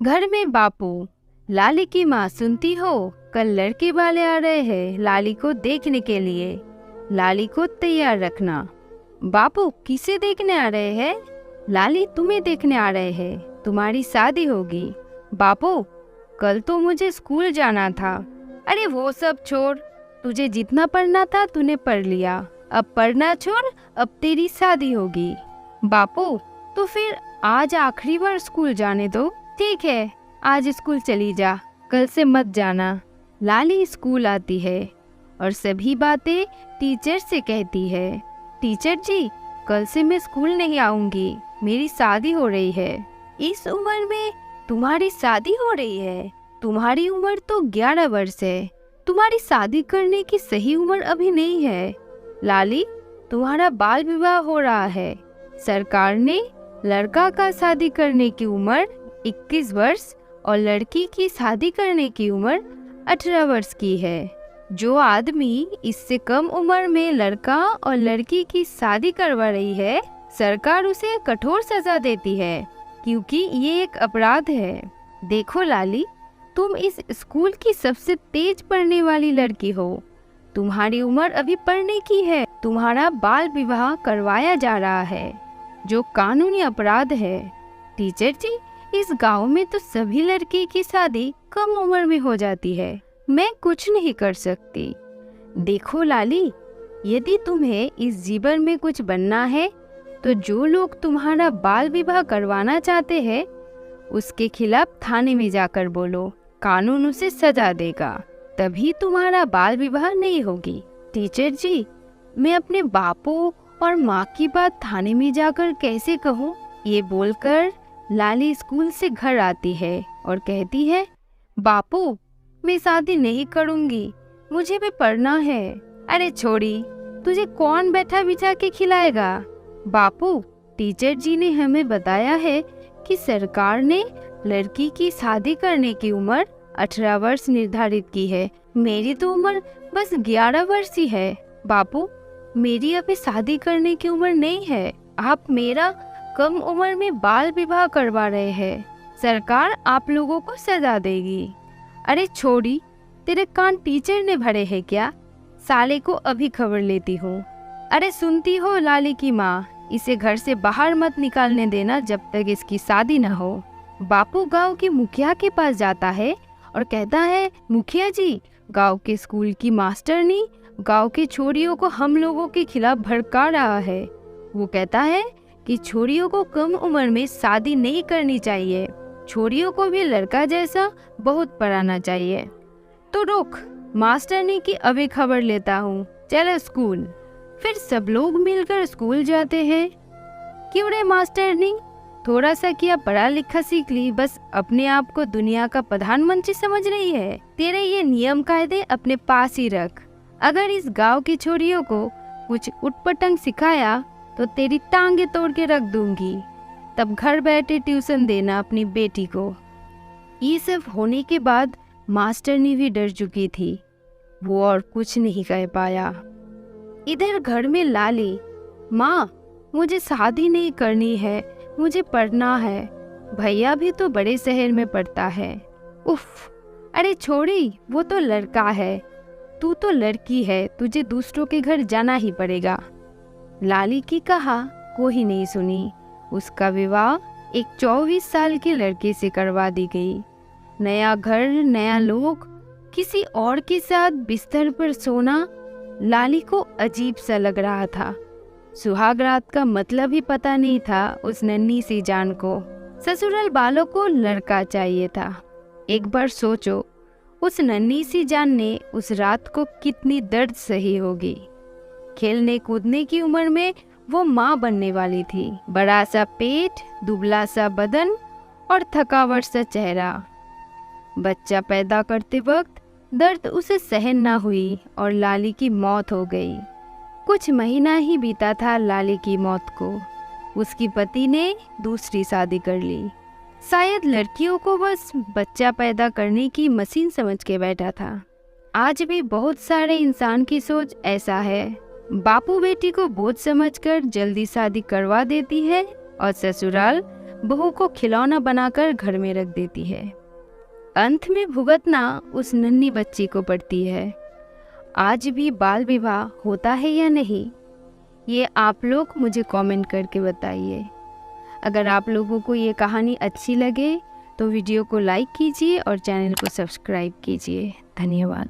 घर में बापू। लाली की माँ, सुनती हो, कल लड़के वाले आ रहे हैं लाली को देखने के लिए। लाली को तैयार रखना। बापू, किसे देखने आ रहे हैं? लाली, तुम्हें देखने आ रहे हैं, तुम्हारी शादी होगी। बापू, कल तो मुझे स्कूल जाना था। अरे वो सब छोड़, तुझे जितना पढ़ना था तूने पढ़ लिया, अब पढ़ना छोड़, अब तेरी शादी होगी। बापू, तो फिर आज आखिरी बार स्कूल जाने दो। ठीक है, आज स्कूल चली जा, कल से मत जाना। लाली स्कूल आती है और सभी बातें टीचर से कहती है। टीचर जी, कल से मैं स्कूल नहीं आऊंगी, मेरी शादी हो रही है। इस उम्र में तुम्हारी शादी हो रही है? तुम्हारी उम्र तो 11 वर्ष है, तुम्हारी शादी करने की सही उम्र अभी नहीं है। लाली, तुम्हारा बाल विवाह हो रहा है। सरकार ने लड़का का शादी करने की उम्र 21 वर्ष और लड़की की शादी करने की उम्र 18 वर्ष की है। जो आदमी इससे कम उम्र में लड़का और लड़की की शादी करवा रही है, सरकार उसे कठोर सजा देती है, क्योंकि ये एक अपराध है। देखो लाली, तुम इस स्कूल की सबसे तेज पढ़ने वाली लड़की हो, तुम्हारी उम्र अभी पढ़ने की है, तुम्हारा बाल विवाह करवाया जा रहा है, जो कानूनी अपराध है। टीचर जी, इस गांव में तो सभी लड़की की शादी कम उम्र में हो जाती है, मैं कुछ नहीं कर सकती। देखो लाली, यदि तुम्हें इस जीवन में कुछ बनना है तो जो लोग तुम्हारा बाल विवाह करवाना चाहते हैं उसके खिलाफ थाने में जाकर बोलो, कानून उसे सजा देगा, तभी तुम्हारा बाल विवाह नहीं होगी। टीचर जी, मैं अपने बापू और माँ की बात थाने में जाकर कैसे कहूँ? ये बोलकर लाली स्कूल से घर आती है और कहती है, बापू, मैं शादी नहीं करूँगी, मुझे भी पढ़ना है। अरे छोड़ी, तुझे कौन बैठा बिठा के खिलाएगा? बापू, टीचर जी ने हमें बताया है कि सरकार ने लड़की की शादी करने की उम्र 18 वर्ष निर्धारित की है, मेरी तो उम्र बस 11 वर्ष ही है। बापू, मेरी अभी शादी करने की उम्र नहीं है, आप मेरा कम उम्र में बाल विवाह करवा रहे हैं, सरकार आप लोगों को सजा देगी। अरे छोड़ी, तेरे कान टीचर ने भरे हैं क्या? साले को अभी खबर लेती हूँ। अरे सुनती हो लाली की माँ, इसे घर से बाहर मत निकालने देना जब तक इसकी शादी न हो। बापू गांव के मुखिया के पास जाता है और कहता है, मुखिया जी, गांव के स्कूल की मास्टरनी गांव के छोरियों को हम लोगों के खिलाफ भड़का रहा है। वो कहता है कि छोरियों को कम उम्र में शादी नहीं करनी चाहिए, छोरियों को भी लड़का जैसा बहुत पढ़ाना चाहिए। तो रुक, मास्टरनी की अभी खबर लेता हूँ, चलो स्कूल। फिर सब लोग मिलकर स्कूल जाते हैं। क्यों रे मास्टरनी, थोड़ा सा किया पढ़ा लिखा सीख ली, बस अपने आप को दुनिया का प्रधानमंत्री समझ रही है? तेरे ये नियम कायदे अपने पास ही रख, अगर इस गांव की छोरियों को कुछ उटपटंग सिखाया तो तेरी टांगे तोड़ के रख दूंगी, तब घर बैठे ट्यूशन देना अपनी बेटी को। ये सब होने के बाद मास्टरनी भी डर चुकी थी, वो और कुछ नहीं कह पाया। इधर घर में लाली, माँ, मुझे शादी नहीं करनी है, मुझे पढ़ना है, भैया भी तो बड़े शहर में पढ़ता है। उफ, अरे छोड़ी, वो तो लड़का है, तू तो लड़की है, तुझे दूसरों के घर जाना ही पड़ेगा। लाली की कहा कोई नहीं सुनी, उसका विवाह एक 24 साल के लड़के से करवा दी गई। नया घर, नया लोग, किसी और के साथ बिस्तर पर सोना लाली को अजीब सा लग रहा था। सुहाग रात का मतलब ही पता नहीं था उस नन्ही सी जान को। ससुराल वालों को लड़का चाहिए था। एक बार सोचो, उस नन्ही सी जान ने उस रात को कितनी दर्द सही होगी। खेलने कूदने की उम्र में वो माँ बनने वाली थी। बड़ा सा पेट, दुबला सा बदन और थकावट सा चेहरा। बच्चा पैदा करते वक्त दर्द उसे सहन ना हुई और लाली की मौत हो गई। कुछ महीना ही बीता था लाली की मौत को, उसकी पति ने दूसरी शादी कर ली। शायद लड़कियों को बस बच्चा पैदा करने की मशीन समझ के बैठा था। आज भी बहुत सारे इंसान की सोच ऐसा है। बापू बेटी को बोझ समझकर जल्दी शादी करवा देती है और ससुराल बहू को खिलौना बनाकर घर में रख देती है। अंत में भुगतना उस नन्ही बच्ची को पड़ती है। आज भी बाल विवाह होता है या नहीं, ये आप लोग मुझे कमेंट करके बताइए। अगर आप लोगों को ये कहानी अच्छी लगे तो वीडियो को लाइक कीजिए और चैनल को सब्सक्राइब कीजिए। धन्यवाद।